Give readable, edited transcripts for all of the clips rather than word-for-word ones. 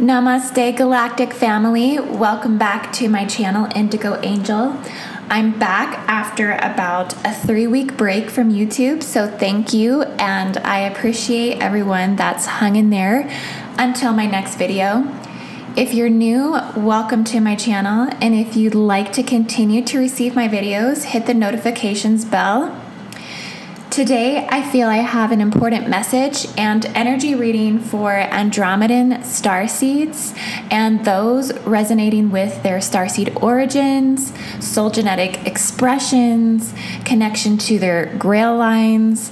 Namaste Galactic Family, welcome back to my channel Indigo Angel. I'm back after about a 3-week break from YouTube, so thank you, and I appreciate everyone that's hung in there until my next video. If you're new, welcome to my channel, and if you'd like to continue to receive my videos, hit the notifications bell. Today, I feel I have an important message and energy reading for Andromedan starseeds and those resonating with their starseed origins, soul genetic expressions, connection to their grail lines,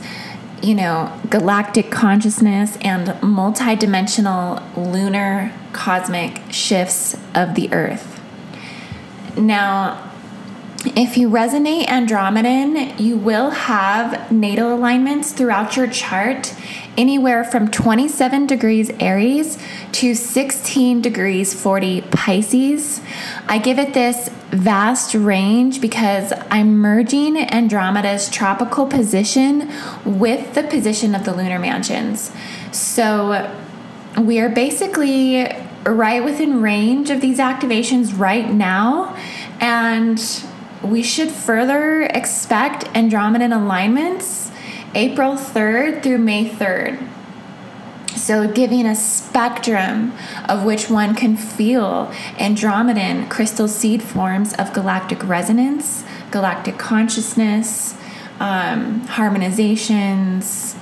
galactic consciousness, and multidimensional lunar cosmic shifts of the Earth. Now, if you resonate Andromedan, you will have natal alignments throughout your chart, anywhere from 27 degrees Aries to 16 degrees 40 Pisces. I give it this vast range because I'm merging Andromeda's tropical position with the position of the lunar mansions. So we are basically right within range of these activations right now, and we should further expect Andromedan alignments April 3rd through May 3rd. So giving a spectrum of which one can feel Andromedan crystal seed forms of galactic resonance, galactic consciousness, harmonizations,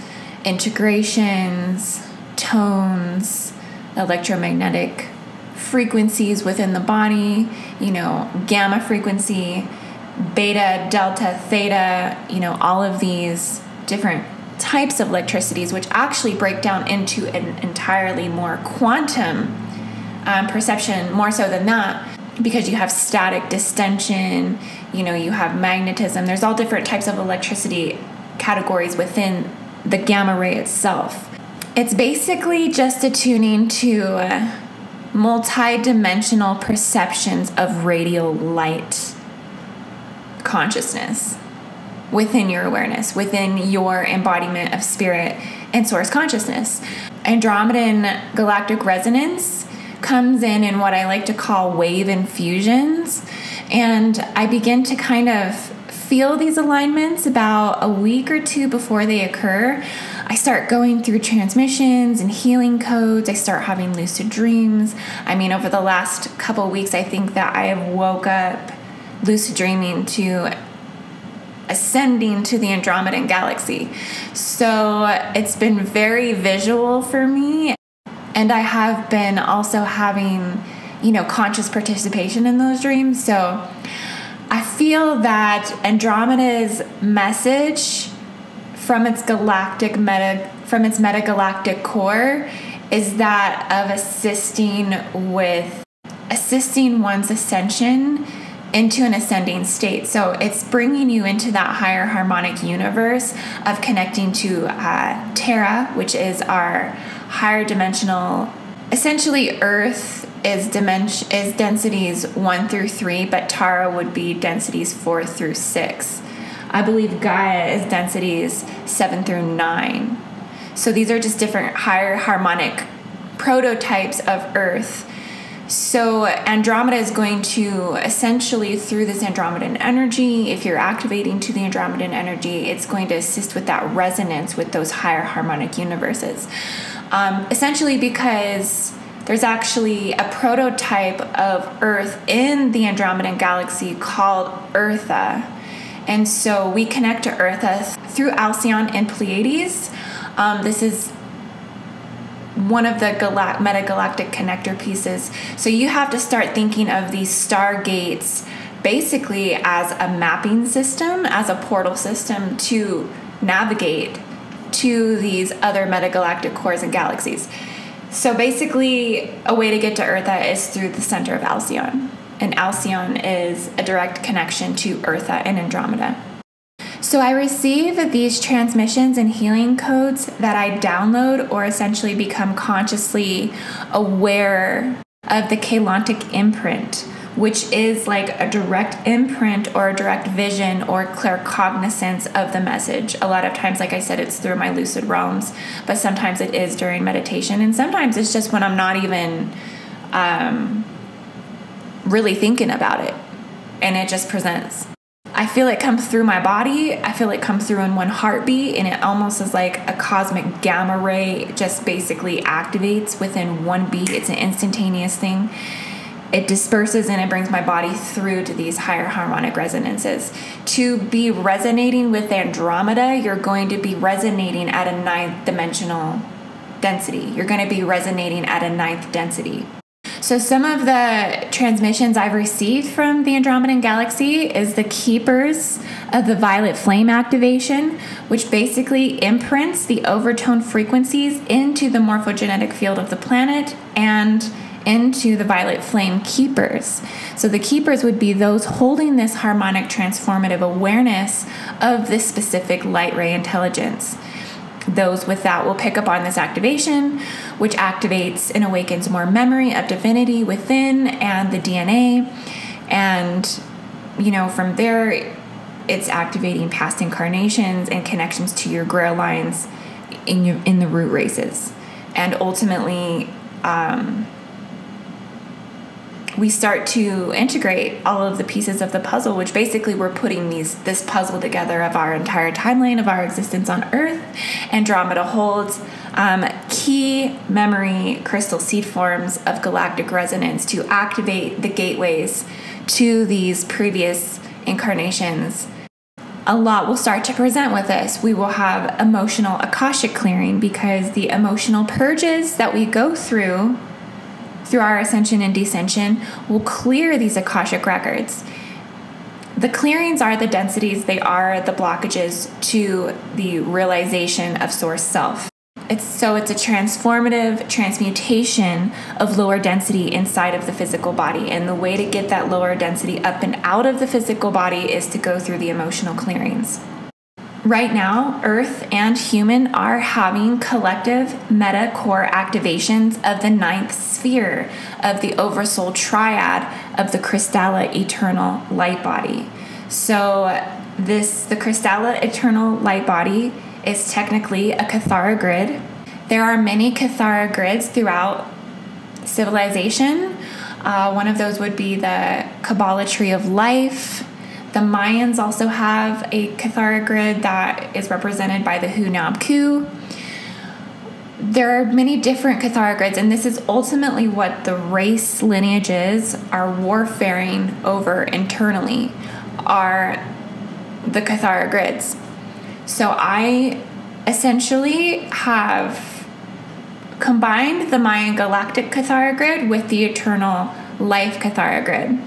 integrations, tones, electromagnetic frequencies within the body, gamma frequency, beta, delta, theta, all of these different types of electricities, which actually break down into an entirely more quantum perception, more so than that, because you have static distension, you have magnetism. There's all different types of electricity categories within the gamma ray itself. It's basically just attuning to multi-dimensional perceptions of radial light consciousness within your awareness, within your embodiment of spirit and source consciousness. Andromedan galactic resonance comes in what I like to call wave infusions, and I begin to kind of feel these alignments about a week or two before they occur. I start going through transmissions and healing codes. I start having lucid dreams. Over the last couple of weeks, I think that I have woke up lucid dreaming to ascending to the Andromedan galaxy. So it's been very visual for me. And I have been also having, conscious participation in those dreams. So I feel that Andromeda's message from its metagalactic core is that of assisting one's ascension into an ascending state. So it's bringing you into that higher harmonic universe of connecting to Terra, which is our higher dimensional. Essentially, Earth is densities 1 through 3, but Tara would be densities 4 through 6. I believe Gaia is densities 7 through 9. So these are just different higher harmonic prototypes of Earth. So Andromeda is going to essentially, through this Andromedan energy, if you're activating to the Andromedan energy, it's going to assist with that resonance with those higher harmonic universes. Essentially because there's actually a prototype of Earth in the Andromedan galaxy called Eartha. And so we connect to Eartha through Alcyon and Pleiades. This is one of the metagalactic connector pieces. So you have to start thinking of these stargates basically as a mapping system, as a portal system to navigate to these other metagalactic cores and galaxies. So basically, a way to get to Eartha is through the center of Alcyon. And Alcyon is a direct connection to Eartha and Andromeda. So I receive these transmissions and healing codes that I download or essentially become consciously aware of the Keylontic imprint, which is like a direct imprint or a direct vision or claircognizance of the message. A lot of times, like I said, it's through my lucid realms, but sometimes it is during meditation, and sometimes it's just when I'm not even really thinking about it, and it just presents. I feel it come through my body. I feel it come through in one heartbeat, and it almost is like a cosmic gamma ray just basically activates within one beat. It's an instantaneous thing. It disperses and it brings my body through to these higher harmonic resonances. To be resonating with Andromeda, you're going to be resonating at a 9th dimensional density. You're going to be resonating at a 9th density. So some of the transmissions I've received from the Andromedan galaxy is the keepers of the violet flame activation, which basically imprints the overtone frequencies into the morphogenetic field of the planet and into the violet flame keepers. So the keepers would be those holding this harmonic transformative awareness of this specific light ray intelligence. Those with that will pick up on this activation, which activates and awakens more memory of divinity within and the DNA. And, you know, from there, it's activating past incarnations and connections to your grail lines in the root races. And ultimately, we start to integrate all of the pieces of the puzzle, which basically we're putting this puzzle together of our entire timeline of our existence on Earth. Andromeda holds key memory crystal seed forms of galactic resonance to activate the gateways to these previous incarnations. A lot will start to present with us. We will have emotional Akashic clearing, because the emotional purges that we go through our ascension and descension will clear these Akashic records. The clearings are the densities, they are the blockages to the realization of source self. It's a transformative transmutation of lower density inside of the physical body. And the way to get that lower density up and out of the physical body is to go through the emotional clearings. Right now, Earth and human are having collective meta core activations of the 9th sphere of the oversoul triad of the Crystalla Eternal Light Body. So the Crystalla Eternal Light Body is technically a Cathara grid. There are many Cathara grids throughout civilization. One of those would be the Kabbalah Tree of Life. The Mayans also have a Cathara grid that is represented by the Hunab Ku. There are many different Cathara grids, and this is ultimately what the race lineages are warfaring over internally, are the Cathara grids. So I essentially have combined the Mayan Galactic Cathara grid with the Eternal Life Cathara grid.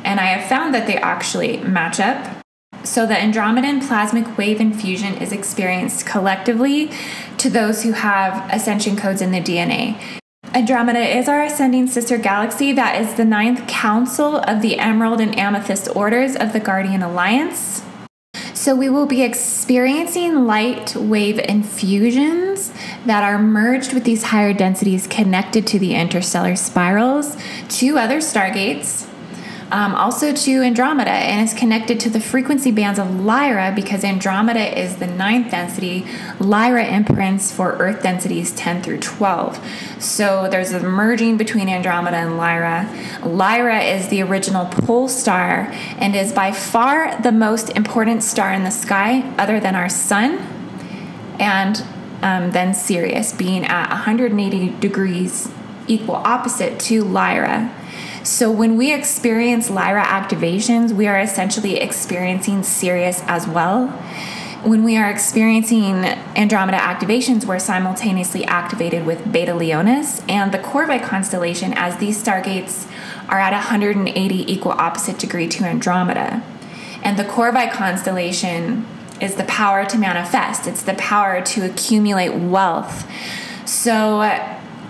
And I have found that they actually match up. So the Andromedan plasmic wave infusion is experienced collectively to those who have ascension codes in the DNA. Andromeda is our ascending sister galaxy that is the 9th council of the Emerald and Amethyst orders of the Guardian Alliance. So we will be experiencing light wave infusions that are merged with these higher densities connected to the interstellar spirals, to other stargates, also to Andromeda, and is connected to the frequency bands of Lyra, because Andromeda is the 9th density. Lyra imprints for Earth densities 10 through 12. So there's a merging between Andromeda and Lyra. Lyra is the original pole star and is by far the most important star in the sky other than our sun, and then Sirius being at 180 degrees equal opposite to Lyra. So when we experience Lyra activations, we are essentially experiencing Sirius as well. When we are experiencing Andromeda activations, we're simultaneously activated with Beta Leonis and the Corvi Constellation, as these stargates are at 180 equal opposite degree to Andromeda. And the Corvi Constellation is the power to manifest. It's the power to accumulate wealth. So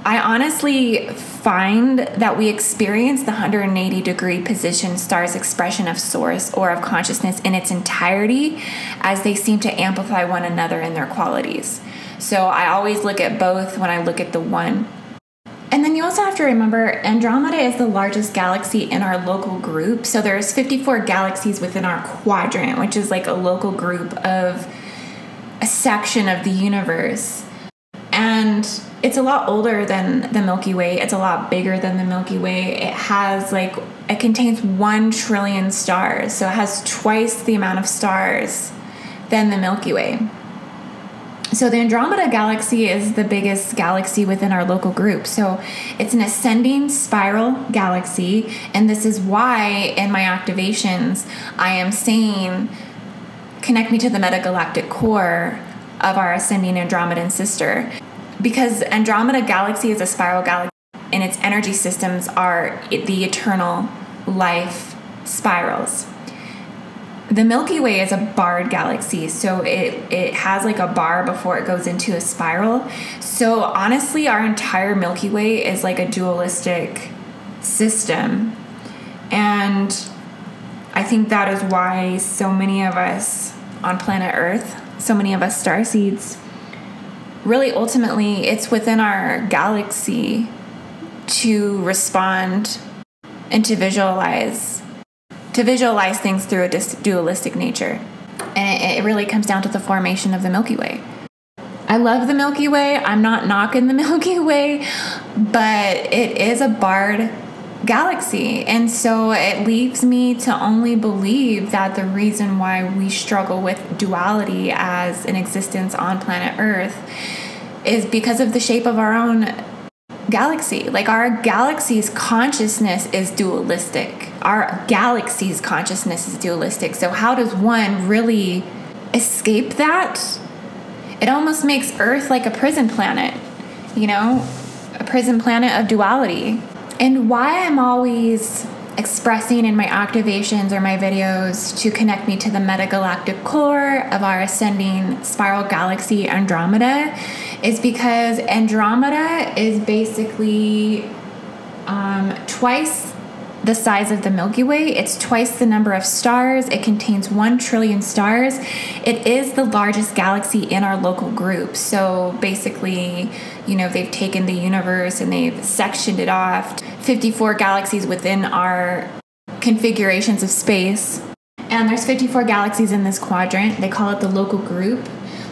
I honestly find that we experience the 180 degree position star's expression of source or of consciousness in its entirety, as they seem to amplify one another in their qualities. So I always look at both when I look at the one. And then you also have to remember, Andromeda is the largest galaxy in our local group. So there's 54 galaxies within our quadrant, which is like a local group of a section of the universe. And it's a lot older than the Milky Way. It's a lot bigger than the Milky Way. It contains 1 trillion stars. So it has twice the amount of stars than the Milky Way. So the Andromeda galaxy is the biggest galaxy within our local group. So it's an ascending spiral galaxy. And this is why in my activations, I am saying, connect me to the metagalactic core of our ascending Andromedan sister. Because Andromeda galaxy is a spiral galaxy and its energy systems are the eternal life spirals. The Milky Way is a barred galaxy, so it has like a bar before it goes into a spiral. So honestly, our entire Milky Way is like a dualistic system. And I think that is why so many of us on planet Earth, so many of us starseeds, really ultimately it's within our galaxy to respond and to visualize things through a dualistic nature. And it really comes down to the formation of the Milky Way. I love the Milky Way. I'm not knocking the Milky Way, but it is a barred galaxy. And so it leaves me to only believe that the reason why we struggle with duality as an existence on planet Earth is because of the shape of our own galaxy. Like our galaxy's consciousness is dualistic. Our galaxy's consciousness is dualistic. So how does one really escape that? It almost makes Earth like a prison planet, a prison planet of duality. And why I'm always expressing in my activations or my videos to connect me to the metagalactic core of our ascending spiral galaxy Andromeda is because Andromeda is basically twice the size of the Milky Way. It's twice the number of stars. It contains 1 trillion stars. It is the largest galaxy in our local group. So basically, they've taken the universe and they've sectioned it off. 54 galaxies within our configurations of space. And there's 54 galaxies in this quadrant. They call it the local group.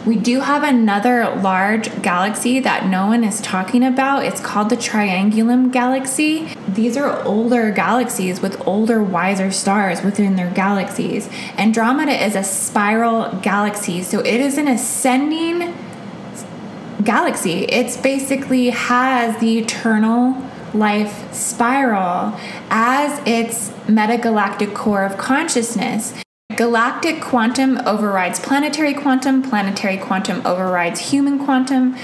We do have another large galaxy that no one is talking about. It's called the Triangulum Galaxy. These are older galaxies with older, wiser stars within their galaxies. Andromeda is a spiral galaxy, so it is an ascending galaxy. It's basically has the eternal life spiral as its metagalactic core of consciousness. Galactic quantum overrides planetary quantum overrides human quantum.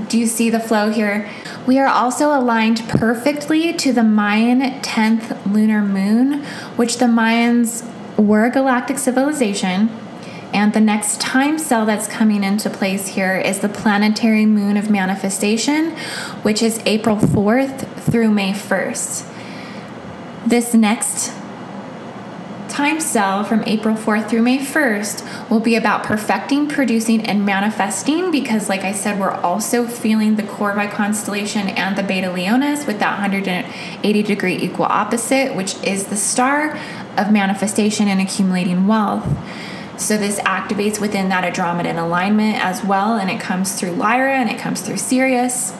Do you see the flow here? We are also aligned perfectly to the Mayan 10th lunar moon, which the Mayans were a galactic civilization. And the next time cell that's coming into place here is the planetary moon of manifestation, which is April 4th through May 1st. This next time cell from April 4th through May 1st will be about perfecting, producing, and manifesting because, like I said, we're also feeling the Corvi Constellation and the Beta Leonis with that 180-degree equal opposite, which is the star of manifestation and accumulating wealth. So this activates within that Andromedan alignment as well, and it comes through Lyra and it comes through Sirius.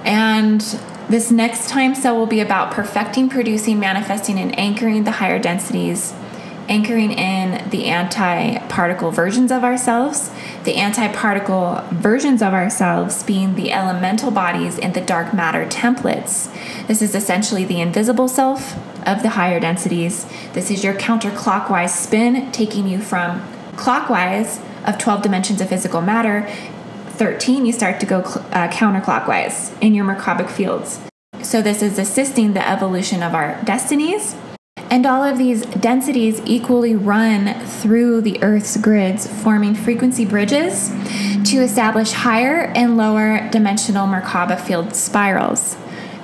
And this next time cell will be about perfecting, producing, manifesting, and anchoring the higher densities, anchoring in the anti-particle versions of ourselves, the anti-particle versions of ourselves being the elemental bodies in the dark matter templates. This is essentially the invisible self of the higher densities. This is your counterclockwise spin, taking you from clockwise of 12 dimensions of physical matter. 13, you start to go counterclockwise in your Merkabic fields. So this is assisting the evolution of our destinies. And all of these densities equally run through the Earth's grids, forming frequency bridges to establish higher and lower dimensional Merkaba field spirals,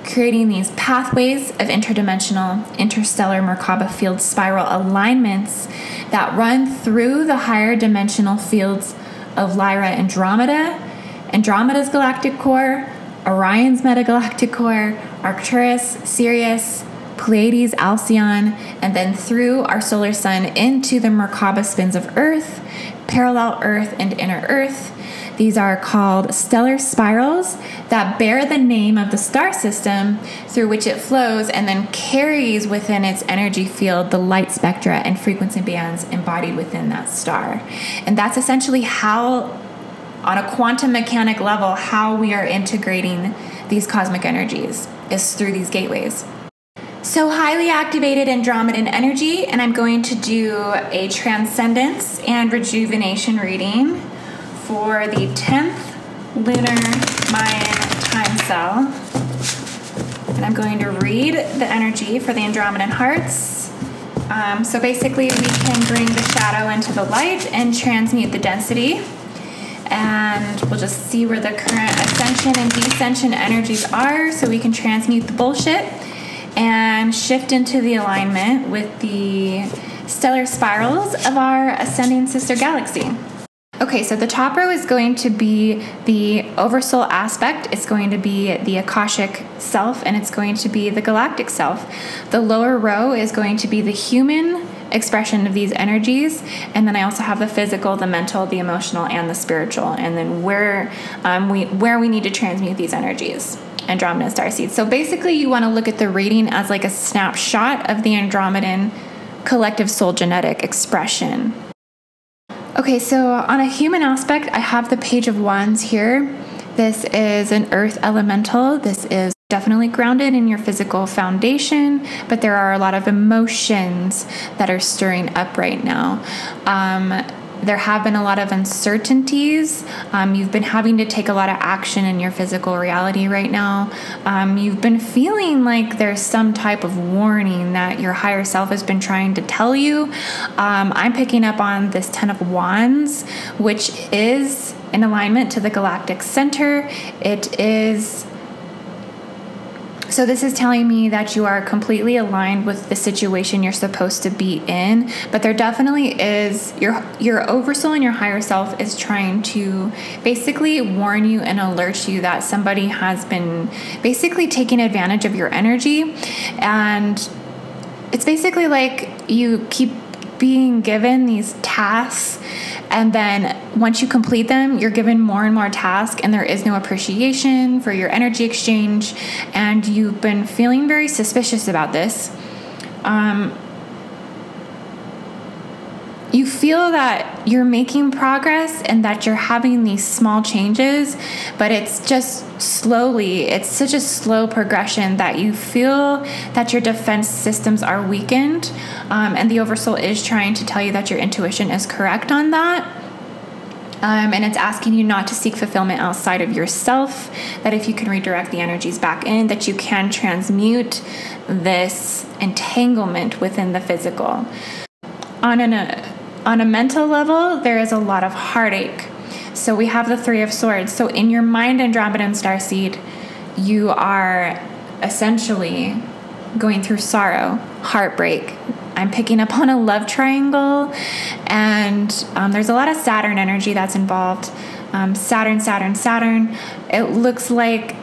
creating these pathways of interdimensional, interstellar Merkaba field spiral alignments that run through the higher dimensional fields of Lyra Andromeda, Andromeda's galactic core, Orion's metagalactic core, Arcturus, Sirius, Pleiades, Alcyon, and then through our solar sun into the Merkaba spins of Earth, parallel Earth, and inner Earth. These are called stellar spirals that bear the name of the star system through which it flows and then carries within its energy field the light spectra and frequency bands embodied within that star. And that's essentially how, on a quantum mechanic level, how we are integrating these cosmic energies is through these gateways. So highly activated Andromedan energy, and I'm going to do a transcendence and rejuvenation reading for the 10th lunar Mayan time cell. And I'm going to read the energy for the Andromedan hearts. So basically we can bring the shadow into the light and transmute the density. And we'll just see where the current ascension and descension energies are so we can transmute the bullshit and shift into the alignment with the stellar spirals of our ascending sister galaxy. Okay, so the top row is going to be the oversoul aspect. It's going to be the Akashic self, and it's going to be the galactic self. The lower row is going to be the human expression of these energies, and then I also have the physical, the mental, the emotional, and the spiritual, and then where we need to transmute these energies. Andromeda Starseed. So basically you want to look at the reading as like a snapshot of the Andromedan collective soul genetic expression. Okay, so on a human aspect, I have the Page of Wands here. This is an earth elemental. This is definitely grounded in your physical foundation, but there are a lot of emotions that are stirring up right now. There have been a lot of uncertainties. You've been having to take a lot of action in your physical reality right now. You've been feeling like there's some type of warning that your higher self has been trying to tell you. I'm picking up on this 10 of Wands, which is in alignment to the galactic center. It is... So this is telling me that you are completely aligned with the situation you're supposed to be in, but there definitely is, your oversoul and your higher self is trying to basically warn you and alert you that somebody has been basically taking advantage of your energy. And it's basically like you keep being given these tasks, and then once you complete them, you're given more and more tasks, and there is no appreciation for your energy exchange, and you've been feeling very suspicious about this. You feel that you're making progress and that you're having these small changes, but it's just slowly, it's such a slow progression that you feel that your defense systems are weakened, and the oversoul is trying to tell you that your intuition is correct on that. And it's asking you not to seek fulfillment outside of yourself, that if you can redirect the energies back in, that you can transmute this entanglement within the physical. On a mental level, there is a lot of heartache. So we have the Three of Swords. So in your mind, Andromedan Starseed, you are essentially going through sorrow, heartbreak. I'm picking up on a love triangle, and there's a lot of Saturn energy that's involved. Saturn. It looks like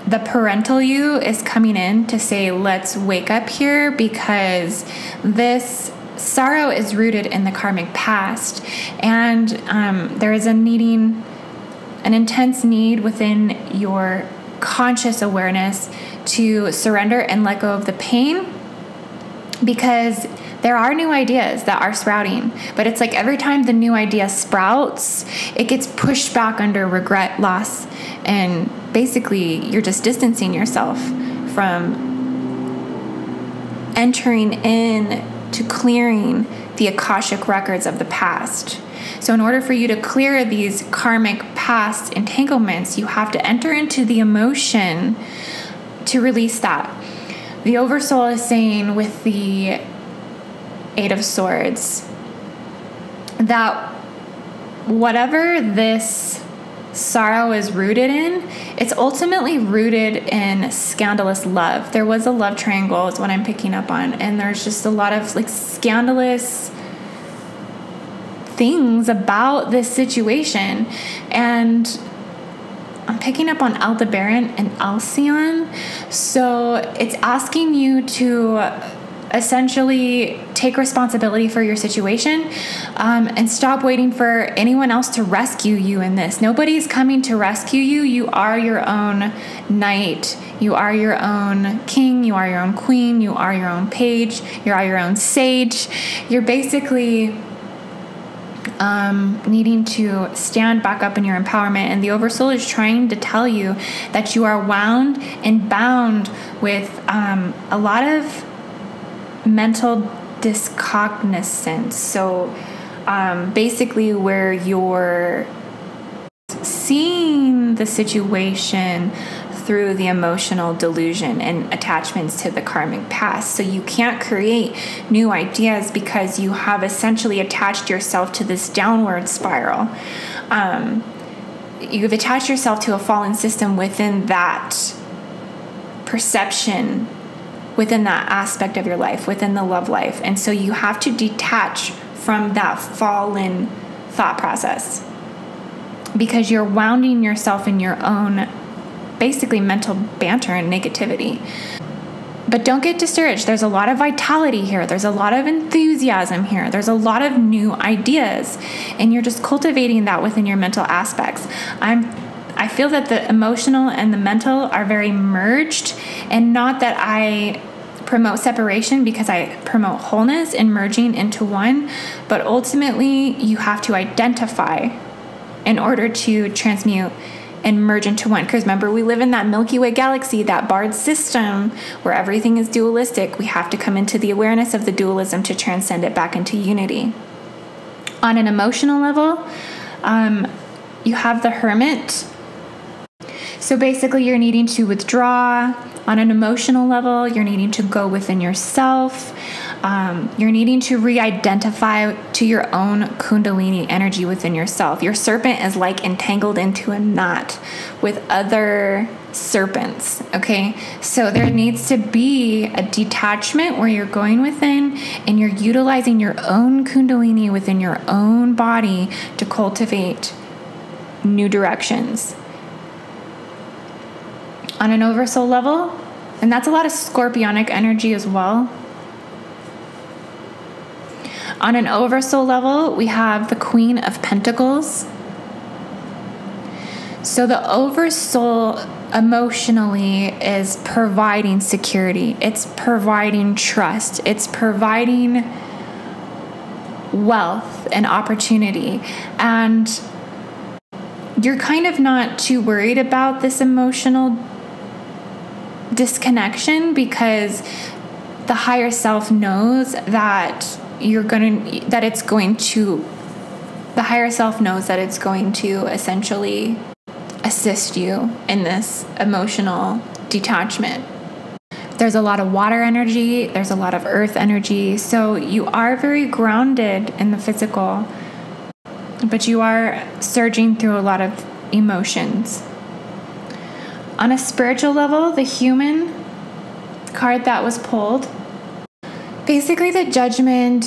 the parental you is coming in to say, let's wake up here, because this sorrow is rooted in the karmic past, and there is an intense need within your conscious awareness to surrender and let go of the pain, because there are new ideas that are sprouting, but it's like every time the new idea sprouts, it gets pushed back under regret, loss, and basically you're just distancing yourself from entering in to clearing the Akashic records of the past. So in order for you to clear these karmic past entanglements, you have to enter into the emotion to release that. The oversoul is saying with the Eight of Swords that whatever this sorrow is rooted in, it's ultimately rooted in scandalous love. There was a love triangle is what I'm picking up on, and there's just a lot of like scandalous things about this situation. And I'm picking up on Aldebaran and Alcyon. So it's asking you to essentially take responsibility for your situation, and stop waiting for anyone else to rescue you in this. Nobody's coming to rescue you. You are your own knight. You are your own king. You are your own queen. You are your own page. You are your own sage. You're basically needing to stand back up in your empowerment, and the Oversoul is trying to tell you that you are wound and bound with a lot of mental discognizance. So basically where you're seeing the situation through the emotional delusion and attachments to the karmic past. So you can't create new ideas because you have essentially attached yourself to this downward spiral. You've attached yourself to a fallen system within that perception, within that aspect of your life, within the love life. And so you have to detach from that fallen thought process because you're wounding yourself in your own basically mental banter and negativity. But don't get discouraged. There's a lot of vitality here. There's a lot of enthusiasm here. There's a lot of new ideas, and you're just cultivating that within your mental aspects. I feel that the emotional and the mental are very merged, and not that I promote separation, because I promote wholeness and merging into one, but ultimately you have to identify in order to transmute and merge into one. Because remember, we live in that Milky Way galaxy, that barred system where everything is dualistic. We have to come into the awareness of the dualism to transcend it back into unity. On an emotional level, you have the Hermit. So basically you're needing to withdraw. On an emotional level, you're needing to go within yourself. You're needing to re-identify to your own Kundalini energy within yourself. Your serpent is like entangled into a knot with other serpents, okay? So there needs to be a detachment where you're going within and you're utilizing your own Kundalini within your own body to cultivate new directions. On an oversoul level, and that's a lot of scorpionic energy as well. On an oversoul level, we have the Queen of Pentacles. So the oversoul emotionally is providing security. It's providing trust. It's providing wealth and opportunity. And you're kind of not too worried about this emotional disconnection because the higher self knows that the higher self knows that it's going to essentially assist you in this emotional detachment. There's a lot of water energy, there's a lot of earth energy, so you are very grounded in the physical, but you are surging through a lot of emotions. On a spiritual level, the Human card that was pulled, basically the Judgment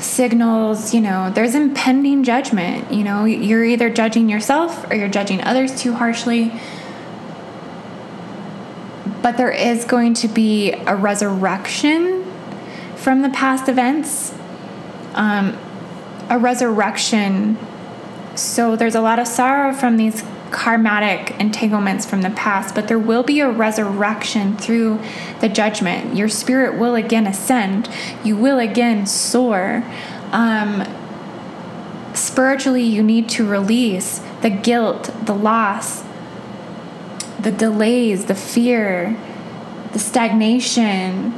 signals, there's impending judgment. You're either judging yourself or you're judging others too harshly. But there is going to be a resurrection from the past events. A resurrection. So there's a lot of sorrow from these karmatic entanglements from the past, but there will be a resurrection through the judgment. Your spirit will again ascend. You will again soar. Spiritually, you need to release the guilt, the loss, the delays, the fear, the stagnation,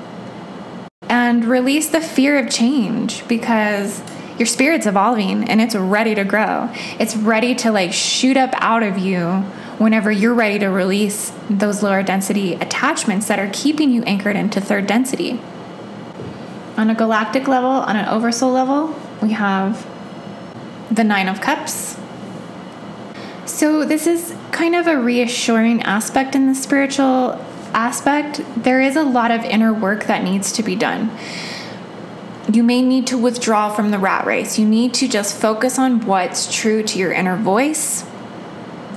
and release the fear of change, because your spirit's evolving and it's ready to grow. It's ready to shoot up out of you whenever you're ready to release those lower density attachments that are keeping you anchored into third density. On a galactic level, on an oversoul level, we have the Nine of Cups. So this is kind of a reassuring aspect in the spiritual aspect. There is a lot of inner work that needs to be done. You may need to withdraw from the rat race. You need to just focus on what's true to your inner voice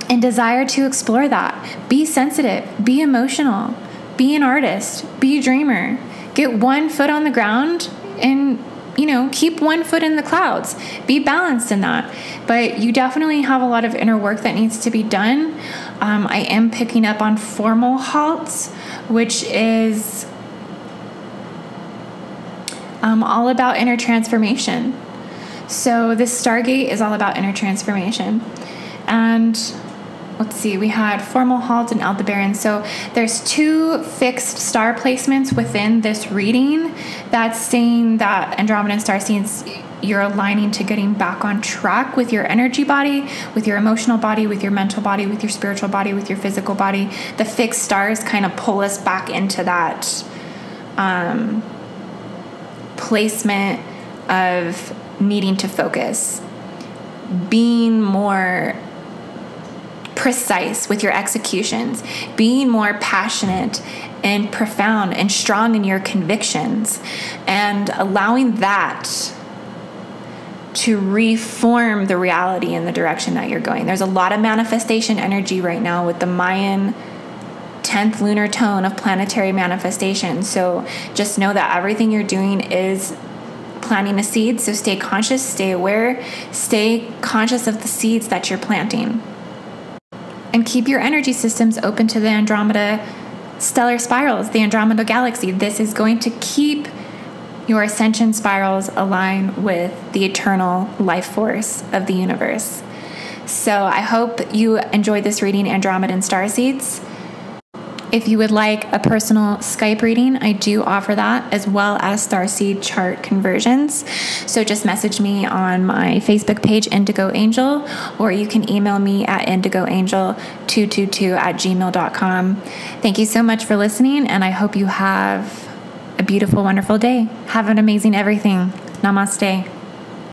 and desire to explore that. Be sensitive, be emotional, be an artist, be a dreamer. Get one foot on the ground and keep one foot in the clouds. Be balanced in that. But you definitely have a lot of inner work that needs to be done. I am picking up on formal halts, which is all about inner transformation. So this Stargate is all about inner transformation. And let's see, we had formal halt and Aldebaran. So there's 2 fixed star placements within this reading that's saying that Andromeda Starseeds, you're aligning to getting back on track with your energy body, with your emotional body, with your mental body, with your spiritual body, with your physical body. The fixed stars kind of pull us back into that placement of needing to focus, being more precise with your executions, being more passionate and profound and strong in your convictions, and allowing that to reform the reality in the direction that you're going. There's a lot of manifestation energy right now with the Mayan 10th lunar tone of planetary manifestation. So just know that everything you're doing is planting a seed. So stay conscious, stay aware, stay conscious of the seeds that you're planting. And keep your energy systems open to the Andromeda stellar spirals, the Andromeda galaxy. This is going to keep your ascension spirals aligned with the eternal life force of the universe. So I hope you enjoyed this reading, Andromedan Starseeds. If you would like a personal Skype reading, I do offer that, as well as starseed chart conversions. So just message me on my Facebook page, Indigo Angel, or you can email me at indigoangel222@gmail.com. Thank you so much for listening, and I hope you have a beautiful, wonderful day. Have an amazing everything. Namaste.